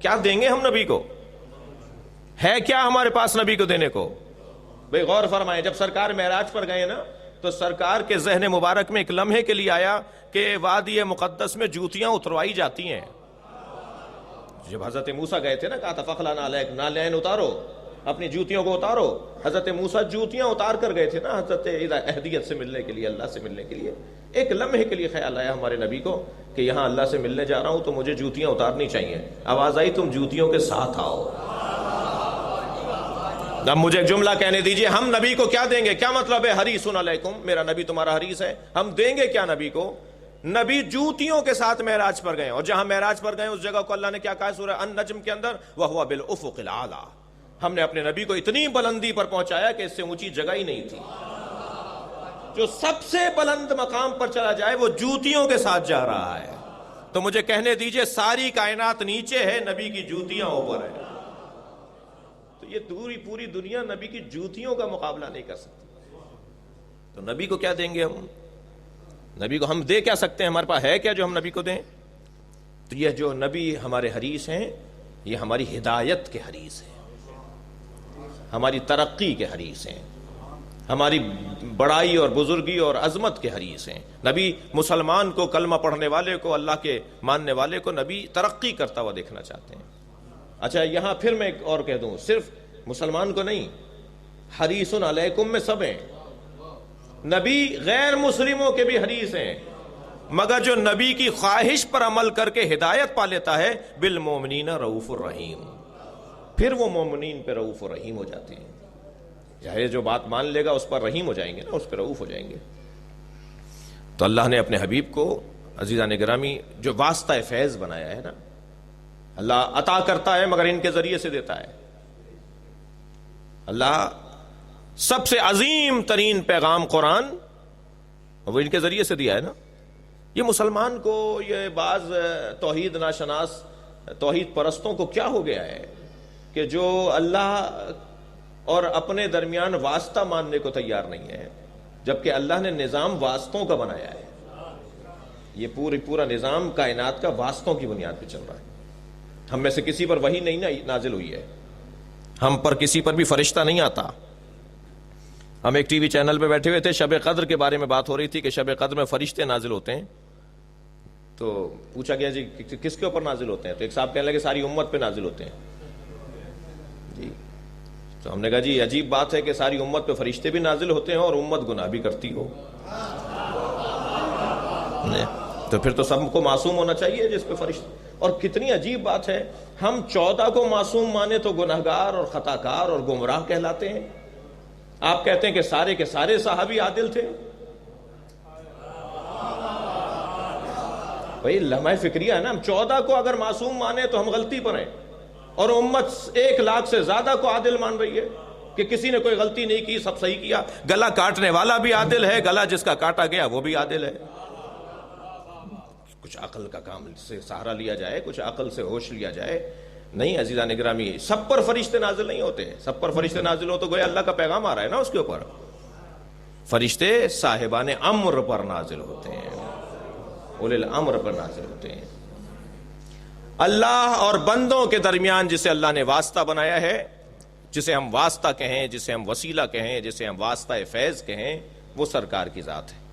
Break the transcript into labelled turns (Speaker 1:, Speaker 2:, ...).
Speaker 1: کیا دیں گے ہم نبی کو؟ ہے کیا ہمارے پاس نبی کو دینے کو؟ بھئی غور فرمائیں، جب سرکار معراج پر گئے نا تو سرکار کے ذہن مبارک میں ایک لمحے کے لیے آیا کہ وادی مقدس میں جوتیاں اتروائی جاتی ہیں۔ جب حضرت موسیٰ گئے تھے نا، کہا تھا فَخْلَعْنَ عَلَيْكَ، نالین اتارو، اپنی جوتیوں کو اتارو۔ حضرت موسیٰ جوتیاں اتار کر گئے تھے نا حضرت اہدیت سے ملنے کے لیے، اللہ سے ملنے کے لیے۔ ایک لمحے کے لیے خیال آیا ہمارے نبی کو کہ یہاں اللہ سے ملنے جا رہا ہوں تو مجھے جوتیاں اتارنی چاہیے۔ آواز آئی تم جوتیوں کے ساتھ آؤ۔ اب مجھے ایک جملہ کہنے دیجئے، ہم نبی کو کیا دیں گے؟ کیا مطلب ہے حریص علیکم؟ میرا نبی تمہارا حریص ہے، ہم دیں گے کیا نبی کو؟ نبی جوتیوں کے ساتھ معراج پر گئے، اور جہاں معراج پر گئے اس جگہ کو اللہ نے کیا کہا سورہ النجم کے اندر؟ وَهُوَ بِالْأُفُقِ الْأَعْلَىٰ۔ ہم نے اپنے نبی کو اتنی بلندی پر پہنچایا کہ اس سے اونچی جگہ ہی نہیں تھی۔ جو سب سے بلند مقام پر چلا جائے وہ جوتیوں کے ساتھ جا رہا ہے، تو مجھے کہنے دیجئے ساری کائنات نیچے ہے، نبی کی جوتیاں اوپر ہے۔ تو یہ پوری دنیا نبی کی جوتیوں کا مقابلہ نہیں کر سکتی، تو نبی کو کیا دیں گے ہم؟ نبی کو ہم دے کیا سکتے ہیں؟ ہمارے پاس ہے کیا جو ہم نبی کو دیں؟ تو یہ جو نبی ہمارے حریص ہیں، یہ ہماری ہدایت کے حریص ہیں، ہماری ترقی کے حریص ہیں، ہماری بڑائی اور بزرگی اور عظمت کے حریص ہیں۔ نبی مسلمان کو، کلمہ پڑھنے والے کو، اللہ کے ماننے والے کو نبی ترقی کرتا ہوا دیکھنا چاہتے ہیں۔ اچھا یہاں پھر میں ایک اور کہہ دوں، صرف مسلمان کو نہیں، حریص علیکم میں سب ہیں۔ نبی غیر مسلموں کے بھی حریص ہیں، مگر جو نبی کی خواہش پر عمل کر کے ہدایت پا لیتا ہے، بالمومنین رؤوف الرحیم، پھر وہ مومنین پہ رؤوف الرحیم ہو جاتے ہیں۔ چاہے جو بات مان لے گا اس پر رحیم ہو جائیں گے نا، اس پہ رؤوف ہو جائیں گے۔ تو اللہ نے اپنے حبیب کو عزیزان گرامی جو واسطہ فیض بنایا ہے نا، اللہ عطا کرتا ہے مگر ان کے ذریعے سے دیتا ہے۔ اللہ سب سے عظیم ترین پیغام قرآن وہ ان کے ذریعے سے دیا ہے نا۔ یہ مسلمان کو، یہ بعض توحید ناشناس توحید پرستوں کو کیا ہو گیا ہے کہ جو اللہ اور اپنے درمیان واسطہ ماننے کو تیار نہیں ہے، جبکہ اللہ نے نظام واسطوں کا بنایا ہے۔ یہ پورا نظام کائنات کا واسطوں کی بنیاد پہ چل رہا ہے۔ ہم میں سے کسی پر وحی نہیں نازل ہوئی ہے، ہم پر کسی پر بھی فرشتہ نہیں آتا۔ ہم ایک ٹی وی چینل پہ بیٹھے ہوئے تھے، شب قدر کے بارے میں بات ہو رہی تھی کہ شب قدر میں فرشتے نازل ہوتے ہیں، تو پوچھا گیا جی کس کے اوپر نازل ہوتے ہیں؟ تو ایک صاحب کہنے لگے ساری امت پہ نازل ہوتے ہیں جی۔ تو ہم نے کہا جی عجیب بات ہے کہ ساری امت پہ فرشتے بھی نازل ہوتے ہیں اور امت گناہ بھی کرتی ہو، تو پھر تو سب کو معصوم ہونا چاہیے جس پہ فرشتے۔ اور کتنی عجیب بات ہے، ہم 14 کو معصوم مانے تو گناہگار اور خطاکار اور گمراہ کہلاتے ہیں۔ آپ کہتے ہیں کہ سارے کے سارے صحابی عادل تھے۔ بھئی لمحہ فکریہ ہے نا، ہم 14 کو اگر معصوم مانے تو ہم غلطی پر ہیں، اور امت 1 لاکھ سے زیادہ کو عادل مان رہی ہے کہ کسی نے کوئی غلطی نہیں کی، سب صحیح کیا۔ گلا کاٹنے والا بھی عادل ہے، گلا جس کا کاٹا گیا وہ بھی عادل ہے۔ کچھ عقل کا کام سے سہارا لیا جائے، کچھ عقل سے ہوش لیا جائے۔ نہیں عزیزان گرامی، سب پر فرشتے نازل نہیں ہوتے۔ سب پر فرشتے نازل ہو تو گویا اللہ کا پیغام آ رہا ہے نا اس کے اوپر۔ فرشتے صاحبان امر پر نازل ہوتے ہیں، اولی الامر پر نازل ہوتے ہیں۔ اللہ اور بندوں کے درمیان جسے اللہ نے واسطہ بنایا ہے، جسے ہم واسطہ کہیں، جسے ہم وسیلہ کہیں، جسے ہم واسطہ فیض کہیں، وہ سرکار کی ذات ہے۔